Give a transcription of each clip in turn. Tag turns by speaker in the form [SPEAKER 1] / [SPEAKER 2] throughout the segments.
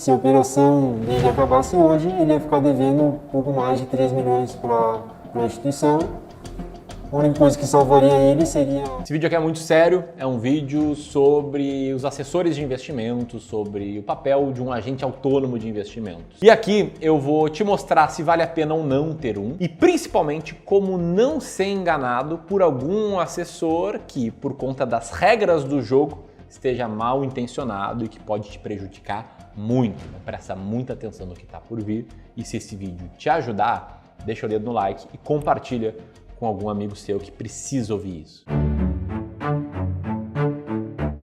[SPEAKER 1] Se a operação dele acabasse hoje, ele ia ficar devendo um pouco mais de 3 milhões para a instituição. A única coisa que salvaria ele seria...
[SPEAKER 2] Esse vídeo aqui é muito sério, é um vídeo sobre os assessores de investimentos, sobre o papel de um agente autônomo de investimentos. E aqui eu vou te mostrar se vale a pena ou não ter um, e principalmente como não ser enganado por algum assessor que, por conta das regras do jogo, esteja mal intencionado e que pode te prejudicar muito. Então, presta muita atenção no que está por vir, e se esse vídeo te ajudar, deixa o dedo no like e compartilha com algum amigo seu que precisa ouvir isso.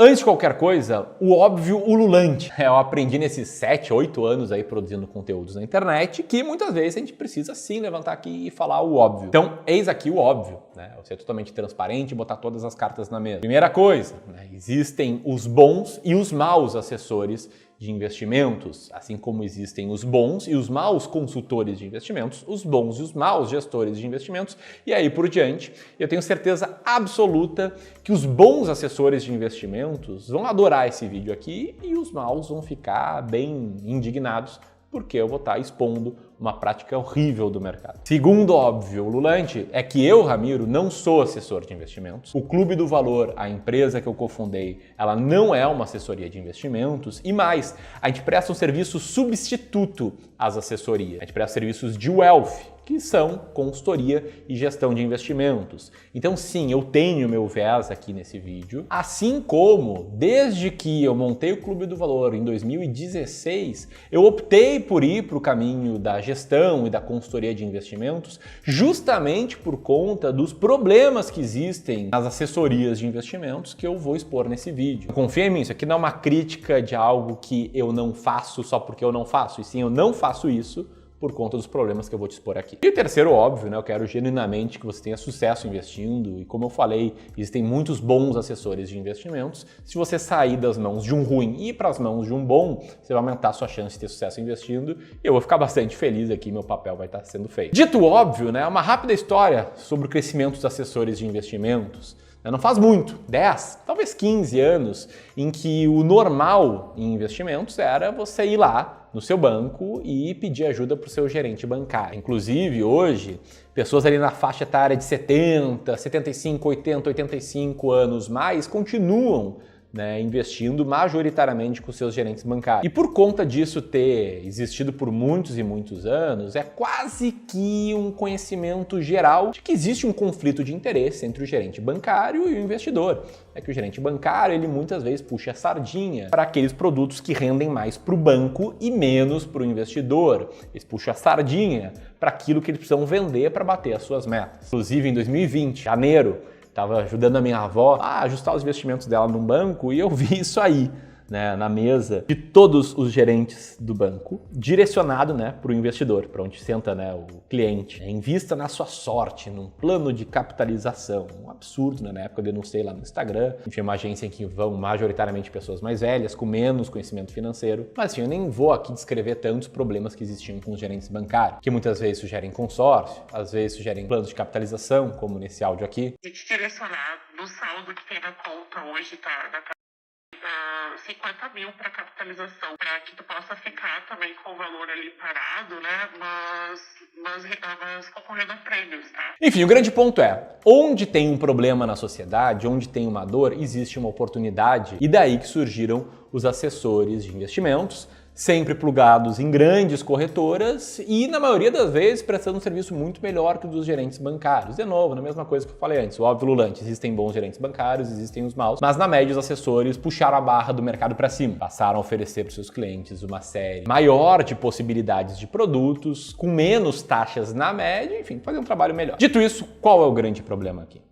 [SPEAKER 2] Antes de qualquer coisa, o óbvio ululante. Eu aprendi nesses 7, 8 anos aí produzindo conteúdos na internet que muitas vezes a gente precisa sim levantar aqui e falar o óbvio. Então, eis aqui o óbvio, né? Ser totalmente transparente e botar todas as cartas na mesa. Primeira coisa, né? Existem os bons e os maus assessores de investimentos, assim como existem os bons e os maus consultores de investimentos, os bons e os maus gestores de investimentos e aí por diante. Eu tenho certeza absoluta que os bons assessores de investimentos vão adorar esse vídeo aqui e os maus vão ficar bem indignados porque eu vou estar expondo uma prática horrível do mercado. Segundo óbvio ululante é que eu, Ramiro, não sou assessor de investimentos. O Clube do Valor, a empresa que eu cofundei, ela não é uma assessoria de investimentos e mais, a gente presta um serviço substituto às assessorias. A gente presta serviços de wealth, que são consultoria e gestão de investimentos. Então sim, eu tenho meu viés aqui nesse vídeo, assim como desde que eu montei o Clube do Valor em 2016, eu optei por ir para o caminho da gestão e da consultoria de investimentos justamente por conta dos problemas que existem nas assessorias de investimentos que eu vou expor nesse vídeo. Confia em mim, isso aqui não é uma crítica de algo que eu não faço só porque eu não faço, e sim, eu não faço isso por conta dos problemas que eu vou te expor aqui. E o terceiro, óbvio, né? Eu quero genuinamente que você tenha sucesso investindo e, como eu falei, existem muitos bons assessores de investimentos. Se você sair das mãos de um ruim e ir para as mãos de um bom, você vai aumentar a sua chance de ter sucesso investindo e eu vou ficar bastante feliz aqui, meu papel vai estar sendo feito. Dito óbvio, né? Uma rápida história sobre o crescimento dos assessores de investimentos. Não faz muito, 10, talvez 15 anos, em que o normal em investimentos era você ir lá no seu banco e pedir ajuda para o seu gerente bancário. Inclusive, hoje, pessoas ali na faixa etária de 70, 75, 80, 85 anos mais continuam investindo majoritariamente com seus gerentes bancários. E por conta disso ter existido por muitos e muitos anos, é quase que um conhecimento geral de que existe um conflito de interesse entre o gerente bancário e o investidor. É que o gerente bancário, ele muitas vezes puxa a sardinha para aqueles produtos que rendem mais para o banco e menos para o investidor. Eles puxam a sardinha para aquilo que eles precisam vender para bater as suas metas. Inclusive, em 2020, janeiro, estava ajudando a minha avó a ajustar os investimentos dela num banco e eu vi isso aí, na mesa de todos os gerentes do banco, direcionado para o investidor, para onde senta o cliente. Invista na sua sorte, num plano de capitalização. Um absurdo, na época eu denunciei lá no Instagram. Enfim, uma agência em que vão majoritariamente pessoas mais velhas, com menos conhecimento financeiro. Mas assim, eu nem vou aqui descrever tantos problemas que existiam com os gerentes bancários, que muitas vezes sugerem consórcio, às vezes sugerem planos de capitalização, como nesse áudio aqui.
[SPEAKER 3] Direcionar no saldo que tem na conta hoje, tá? 50 mil para capitalização, para que tu possa ficar também com o valor ali parado, mas concorrendo a prêmios, tá?
[SPEAKER 2] Enfim, o grande ponto é, onde tem um problema na sociedade, onde tem uma dor, existe uma oportunidade, e daí que surgiram os assessores de investimentos, sempre plugados em grandes corretoras e, na maioria das vezes, prestando um serviço muito melhor que o dos gerentes bancários. De novo, na mesma coisa que eu falei antes, o óbvio ululante, existem bons gerentes bancários, existem os maus, mas na média os assessores puxaram a barra do mercado para cima, passaram a oferecer para os seus clientes uma série maior de possibilidades de produtos, com menos taxas na média, enfim, fazer um trabalho melhor. Dito isso, qual é o grande problema aqui?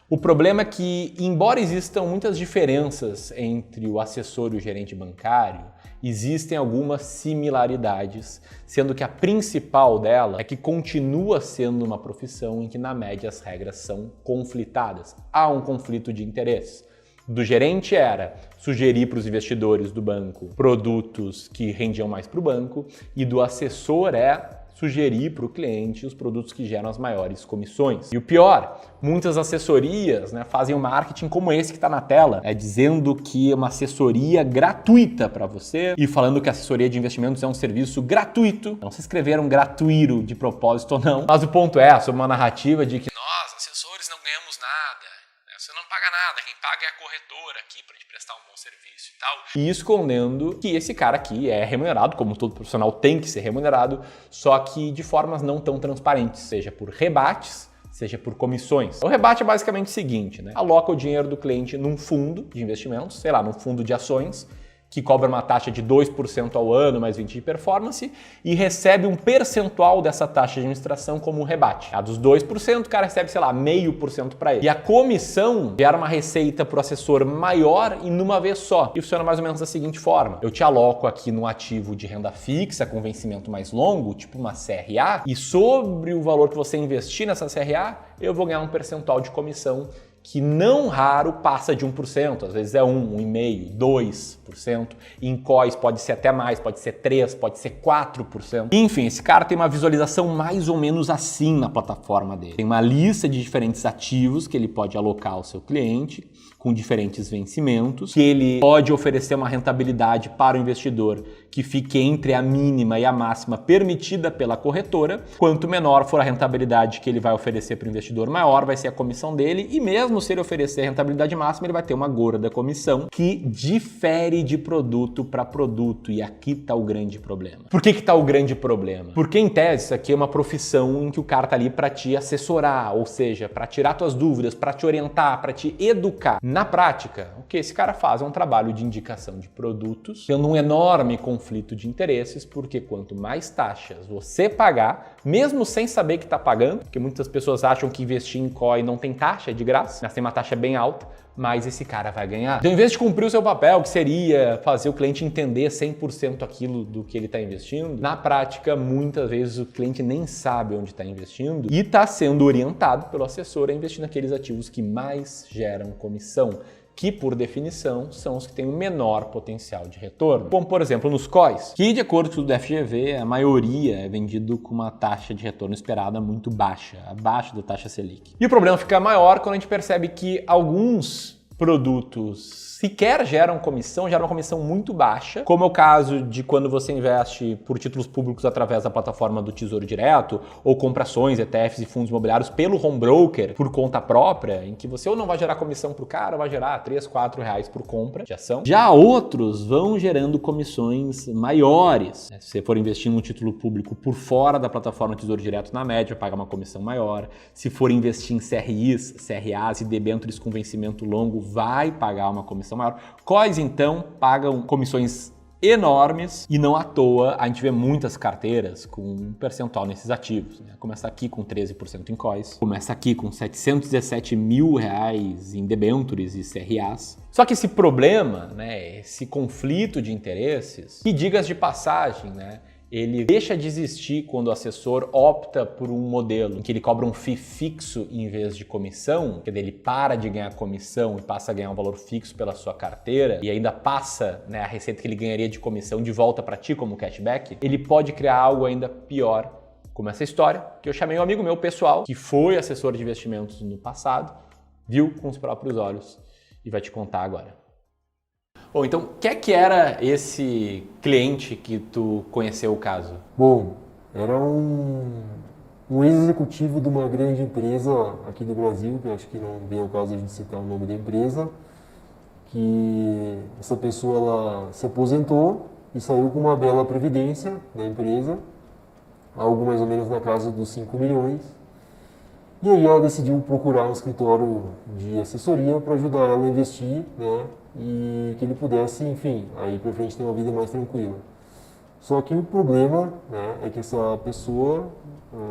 [SPEAKER 2] O problema é que, embora existam muitas diferenças entre o assessor e o gerente bancário, existem algumas similaridades, sendo que a principal dela é que continua sendo uma profissão em que, na média, as regras são conflitadas. Há um conflito de interesses. Do gerente era sugerir para os investidores do banco produtos que rendiam mais para o banco, e do assessor é sugerir para o cliente os produtos que geram as maiores comissões. E o pior, muitas assessorias, né, fazem um marketing como esse que está na tela, dizendo que é uma assessoria gratuita para você e falando que a assessoria de investimentos é um serviço gratuito. Não se escreveram gratuito de propósito ou não, mas o ponto é sobre uma narrativa de que nós, assessores, não ganhamos nada, né? Você não paga nada, quem paga é a corretora aqui para te prestar um bom serviço e tal. E escondendo que esse cara aqui é remunerado, como todo profissional tem que ser remunerado, só que de formas não tão transparentes, seja por rebates, seja por comissões. O rebate é basicamente o seguinte, né? Aloca o dinheiro do cliente num fundo de investimentos, sei lá, num fundo de ações, que cobra uma taxa de 2% ao ano, mais 20% de performance, e recebe um percentual dessa taxa de administração como um rebate. A dos 2%, o cara recebe, sei lá, 0,5% para ele. E a comissão gera uma receita para o assessor maior e numa vez só. E funciona mais ou menos da seguinte forma. Eu te aloco aqui num ativo de renda fixa com vencimento mais longo, tipo uma CRA, e sobre o valor que você investir nessa CRA, eu vou ganhar um percentual de comissão que não raro passa de 1%, às vezes é 1, 1,5%, 2%. Em COIs pode ser até mais, pode ser 3%, pode ser 4%. Enfim, esse cara tem uma visualização mais ou menos assim na plataforma dele. Tem uma lista de diferentes ativos que ele pode alocar ao seu cliente, com diferentes vencimentos, que ele pode oferecer uma rentabilidade para o investidor que fique entre a mínima e a máxima permitida pela corretora. Quanto menor for a rentabilidade que ele vai oferecer para o investidor, maior vai ser a comissão dele, e mesmo se ele oferecer a rentabilidade máxima, ele vai ter uma gorda comissão que difere de produto para produto, e aqui está o grande problema. Por que está o grande problema? Porque em tese isso aqui é uma profissão em que o cara está ali para te assessorar, ou seja, para tirar tuas dúvidas, para te orientar, para te educar. Na prática, o que esse cara faz é um trabalho de indicação de produtos, tendo um enorme conflito de interesses, porque quanto mais taxas você pagar, mesmo sem saber que está pagando, porque muitas pessoas acham que investir em COI não tem taxa, é de graça, mas tem uma taxa bem alta, mas esse cara vai ganhar. Então, em vez de cumprir o seu papel, que seria fazer o cliente entender 100% aquilo do que ele está investindo, na prática, muitas vezes o cliente nem sabe onde está investindo e está sendo orientado pelo assessor a investir naqueles ativos que mais geram comissão, que, por definição, são os que têm o menor potencial de retorno. Como, por exemplo, nos COIs, que, de acordo com o FGV, a maioria é vendido com uma taxa de retorno esperada muito baixa, abaixo da taxa Selic. E o problema fica maior quando a gente percebe que alguns produtos sequer geram uma comissão muito baixa, como é o caso de quando você investe por títulos públicos através da plataforma do Tesouro Direto, ou compra ações, ETFs e fundos imobiliários pelo home broker, por conta própria, em que você ou não vai gerar comissão para o cara, ou vai gerar 3, 4 reais por compra de ação. Já outros vão gerando comissões maiores. Se você for investir num título público por fora da plataforma Tesouro Direto, na média, paga uma comissão maior. Se for investir em CRIs, CRAs e debêntures com vencimento longo, vai pagar uma comissão maior. COIs, então, pagam comissões enormes e não à toa a gente vê muitas carteiras com um percentual nesses ativos, né? Começa aqui com 13% em COIs, começa aqui com 717 mil reais em debêntures e CRAs. Só que esse problema, né, esse conflito de interesses, que digas de passagem, né, ele deixa de existir quando o assessor opta por um modelo em que ele cobra um FII fixo em vez de comissão, que ele para de ganhar comissão e passa a ganhar um valor fixo pela sua carteira e ainda passa, né, a receita que ele ganharia de comissão de volta para ti como cashback. Ele pode criar algo ainda pior, como essa história que eu chamei um amigo meu pessoal, que foi assessor de investimentos no passado, viu com os próprios olhos e vai te contar agora. Bom, então, o que era esse cliente que tu conheceu o caso?
[SPEAKER 1] Bom, era um ex-executivo de uma grande empresa aqui do Brasil, que eu acho que não vem ao caso a gente citar o nome da empresa, que essa pessoa ela se aposentou e saiu com uma bela previdência da empresa, algo mais ou menos na casa dos 5 milhões. E aí ela decidiu procurar um escritório de assessoria para ajudar ela a investir, né? E que ele pudesse, enfim, aí para frente ter uma vida mais tranquila. Só que o problema, né, é que essa pessoa,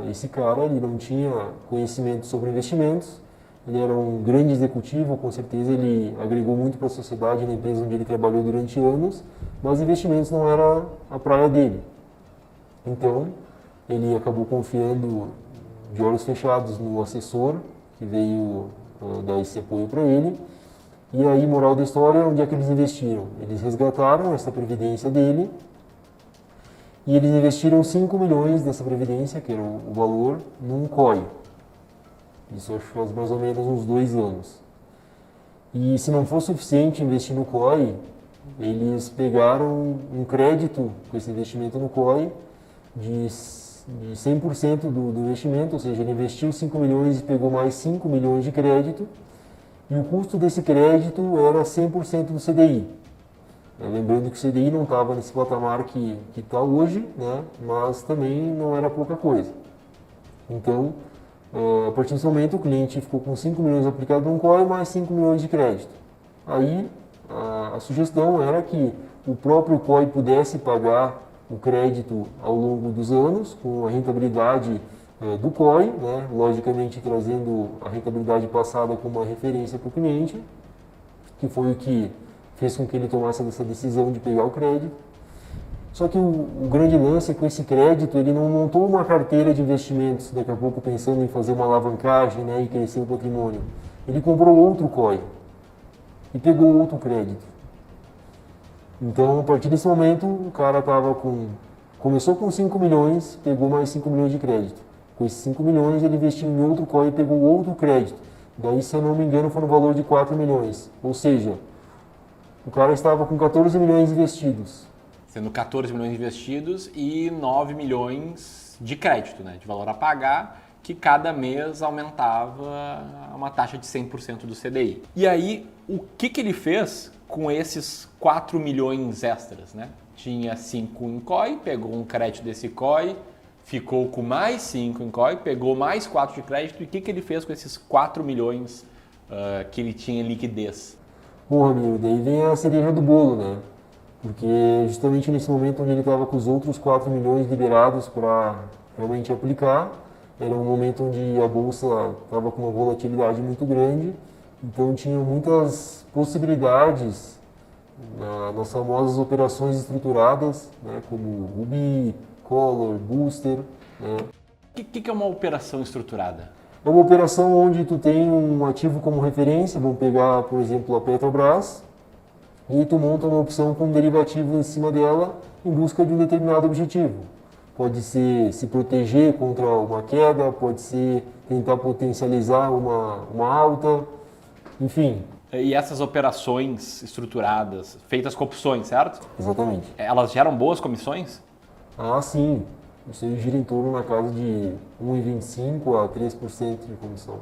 [SPEAKER 1] esse cara, ele não tinha conhecimento sobre investimentos, ele era um grande executivo, com certeza ele agregou muito para a sociedade na empresa onde ele trabalhou durante anos, mas investimentos não era a praia dele. Então, ele acabou confiando de olhos fechados no assessor, que veio dar esse apoio para ele. E aí, moral da história, onde é que eles investiram? Eles resgataram essa previdência dele e eles investiram 5 milhões dessa previdência, que era o valor, num COI. Isso acho que faz mais ou menos uns 2 anos. E se não for suficiente investir no COI, eles pegaram um crédito com esse investimento no COI de 100% do investimento, ou seja, ele investiu 5 milhões e pegou mais 5 milhões de crédito, e o custo desse crédito era 100% do CDI. Lembrando que o CDI não estava nesse patamar que está hoje, né? Mas também não era pouca coisa. Então, a partir desse momento, o cliente ficou com 5 milhões aplicado no COI mais 5 milhões de crédito. Aí, a sugestão era que o próprio COI pudesse pagar o crédito ao longo dos anos, com a rentabilidade do COI, né? Logicamente trazendo a rentabilidade passada como uma referência para o cliente, que foi o que fez com que ele tomasse essa decisão de pegar o crédito. Só que o grande lance é que com esse crédito ele não montou uma carteira de investimentos, daqui a pouco pensando em fazer uma alavancagem, né, e crescer o patrimônio. Ele comprou outro COI e pegou outro crédito. Então, a partir desse momento, o cara começou com 5 milhões, pegou mais 5 milhões de crédito. Com esses 5 milhões, ele investiu em outro COI e pegou outro crédito. Daí, se eu não me engano, foi no valor de 4 milhões. Ou seja, o cara estava com 14 milhões investidos.
[SPEAKER 2] Sendo 14 milhões investidos e 9 milhões de crédito, né, de valor a pagar, que cada mês aumentava uma taxa de 100% do CDI. E aí, o que ele fez com esses 4 milhões extras, né? Tinha 5 em COI, pegou um crédito desse COI, ficou com mais 5 em COI, pegou mais 4 de crédito. E o que ele fez com esses 4 milhões que ele tinha em liquidez?
[SPEAKER 1] Bom, amigo, daí vem a cereja do bolo, né? Porque justamente nesse momento onde ele estava com os outros 4 milhões liberados para realmente aplicar, era um momento onde a bolsa estava com uma volatilidade muito grande, então tinha muitas possibilidades nas famosas operações estruturadas, né, como Ruby, Color, Booster. Né.
[SPEAKER 2] O que é uma operação estruturada?
[SPEAKER 1] É uma operação onde tu tem um ativo como referência, vamos pegar, por exemplo, a Petrobras, e tu monta uma opção com um derivativo em cima dela em busca de um determinado objetivo. Pode ser se proteger contra uma queda, pode ser tentar potencializar uma alta, enfim.
[SPEAKER 2] E essas operações estruturadas, feitas com opções, certo?
[SPEAKER 1] Exatamente.
[SPEAKER 2] Elas geram boas comissões?
[SPEAKER 1] Ah, sim. Isso aí gira em torno na casa de 1,25% a 3% de comissão.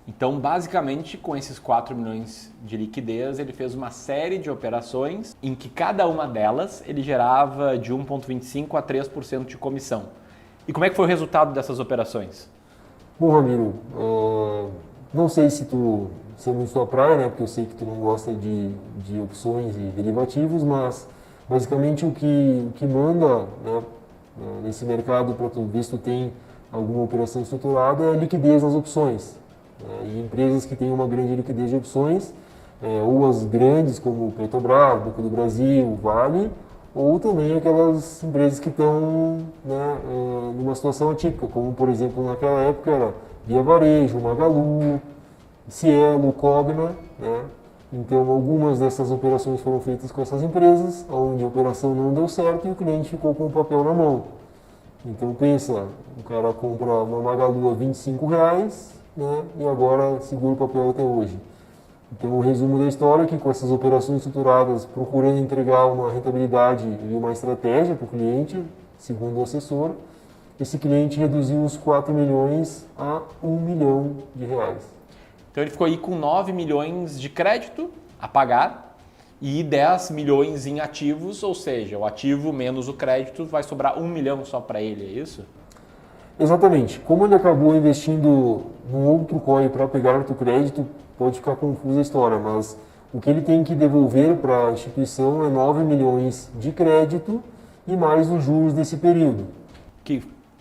[SPEAKER 2] Então, basicamente, com esses 4 milhões de liquidez, ele fez uma série de operações em que cada uma delas ele gerava de 1,25% a 3% de comissão. E como é que foi o resultado dessas operações?
[SPEAKER 1] Bom, Ramiro, não sei se é muito sua praia, né? Porque eu sei que tu não gosta de opções e derivativos, mas basicamente o que manda, né, nesse mercado para tu ver se tu tem alguma operação estruturada é a liquidez nas opções. E empresas que têm uma grande liquidez de opções, ou as grandes como Petrobras, Banco do Brasil, Vale, ou também aquelas empresas que estão, né, numa situação atípica, como por exemplo naquela época era Via Varejo, Magalu, Cielo, Cogna, né? Então algumas dessas operações foram feitas com essas empresas, onde a operação não deu certo e o cliente ficou com o papel na mão. Então pensa, o cara compra uma Magalu a R$25, né, e agora segura o papel até hoje. Então o resumo da história é que com essas operações estruturadas, procurando entregar uma rentabilidade e uma estratégia para o cliente, segundo o assessor, esse cliente reduziu os 4 milhões a 1 milhão de reais.
[SPEAKER 2] Então ele ficou aí com 9 milhões de crédito a pagar e 10 milhões em ativos, ou seja, o ativo menos o crédito vai sobrar 1 milhão só para ele, é isso?
[SPEAKER 1] Exatamente. Como ele acabou investindo num outro COI para pegar outro crédito, pode ficar confusa a história, mas o que ele tem que devolver para a instituição é 9 milhões de crédito e mais os juros desse período.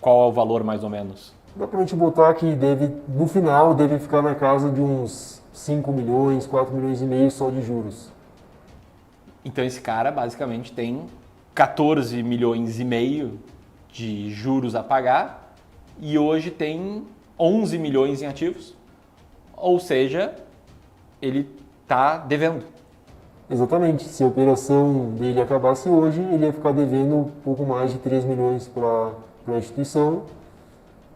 [SPEAKER 2] Qual é o valor mais ou menos?
[SPEAKER 1] Dá para a gente botar que no final deve ficar na casa de uns 5 milhões, 4 milhões e meio só de juros.
[SPEAKER 2] Então esse cara basicamente tem 14 milhões e meio de juros a pagar e hoje tem 11 milhões em ativos, ou seja, ele está devendo.
[SPEAKER 1] Exatamente. Se a operação dele acabasse hoje, ele ia ficar devendo um pouco mais de 3 milhões para a instituição.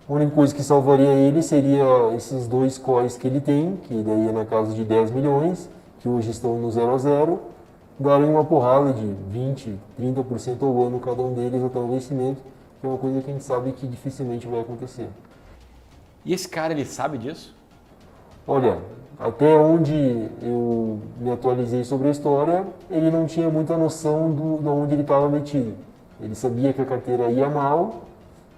[SPEAKER 1] A única coisa que salvaria ele seria esses 2 COIs que ele tem, que daí é na casa de 10 milhões, que hoje estão no 0 a 0, darem uma porrada de 20, 30% ao ano cada um deles até o vencimento, que é uma coisa que a gente sabe que dificilmente vai acontecer.
[SPEAKER 2] E esse cara, ele sabe disso?
[SPEAKER 1] Olha, até onde eu me atualizei sobre a história, ele não tinha muita noção de onde ele estava metido. Ele sabia que a carteira ia mal,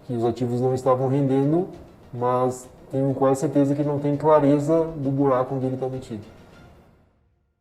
[SPEAKER 1] que os ativos não estavam rendendo, mas tenho quase certeza que ele não tem clareza do buraco onde ele está metido.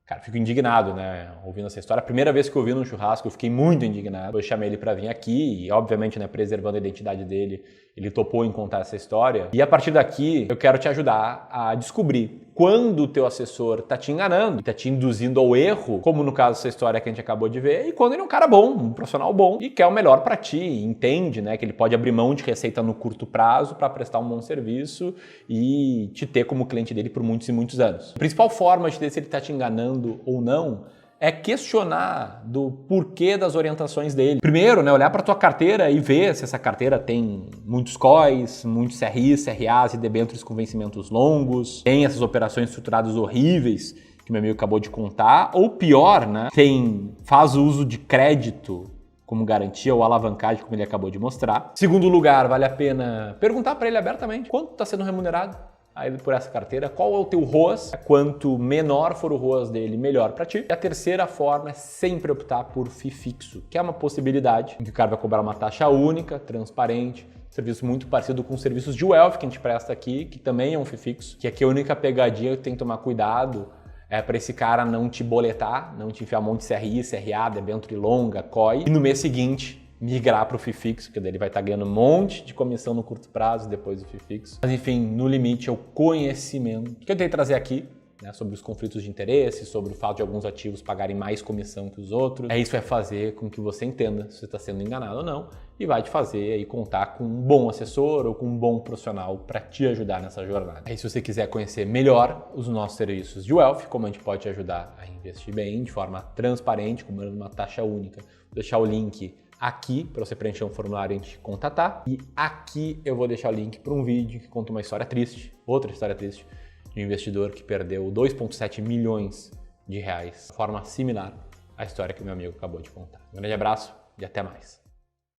[SPEAKER 2] Cara, fico indignado, né, ouvindo essa história. A primeira vez que eu vi num churrasco, eu fiquei muito indignado. Eu chamei ele para vir aqui e, obviamente, né, preservando a identidade dele, ele topou em contar essa história. E a partir daqui, eu quero te ajudar a descobrir quando o teu assessor tá te enganando, tá te induzindo ao erro, como no caso dessa história que a gente acabou de ver, e quando ele é um cara bom, um profissional bom e quer o melhor para ti, entende, né, que ele pode abrir mão de receita no curto prazo para prestar um bom serviço e te ter como cliente dele por muitos e muitos anos. A principal forma de ter se ele tá te enganando ou não é questionar do porquê das orientações dele. Primeiro, né, olhar para tua carteira e ver se essa carteira tem muitos COIs, muitos CRIs, CRAs e debêntures com vencimentos longos, tem essas operações estruturadas horríveis que meu amigo acabou de contar, ou pior, né, faz uso de crédito como garantia ou alavancagem, como ele acabou de mostrar. Segundo lugar, vale a pena perguntar para ele abertamente quanto está sendo remunerado por essa carteira, qual é o teu ROAS, quanto menor for o ROAS dele, melhor para ti. E a terceira forma é sempre optar por FII fixo, que é uma possibilidade em que o cara vai cobrar uma taxa única, transparente, serviço muito parecido com os serviços de wealth que a gente presta aqui, que também é um FII fixo, que aqui a única pegadinha que tem que tomar cuidado é para esse cara não te boletar, não te enfiar um monte de CRI, CRA, debênture longa, COI, e no mês seguinte migrar para o FII fixo, porque daí ele vai estar ganhando um monte de comissão no curto prazo depois do FII fixo. Mas enfim, no limite é o conhecimento que eu tentei trazer aqui, né, sobre os conflitos de interesse, sobre o fato de alguns ativos pagarem mais comissão que os outros. Isso vai fazer com que você entenda se você está sendo enganado ou não e vai te fazer aí contar com um bom assessor ou com um bom profissional para te ajudar nessa jornada. Aí se você quiser conhecer melhor os nossos serviços de wealth, como a gente pode te ajudar a investir bem de forma transparente, cobrando uma taxa única, vou deixar o link aqui para você preencher um formulário e te contatar. E aqui eu vou deixar o link para um vídeo que conta uma história triste, outra história triste, de um investidor que perdeu 2,7 milhões de reais de forma similar à história que o meu amigo acabou de contar. Um grande abraço e até mais.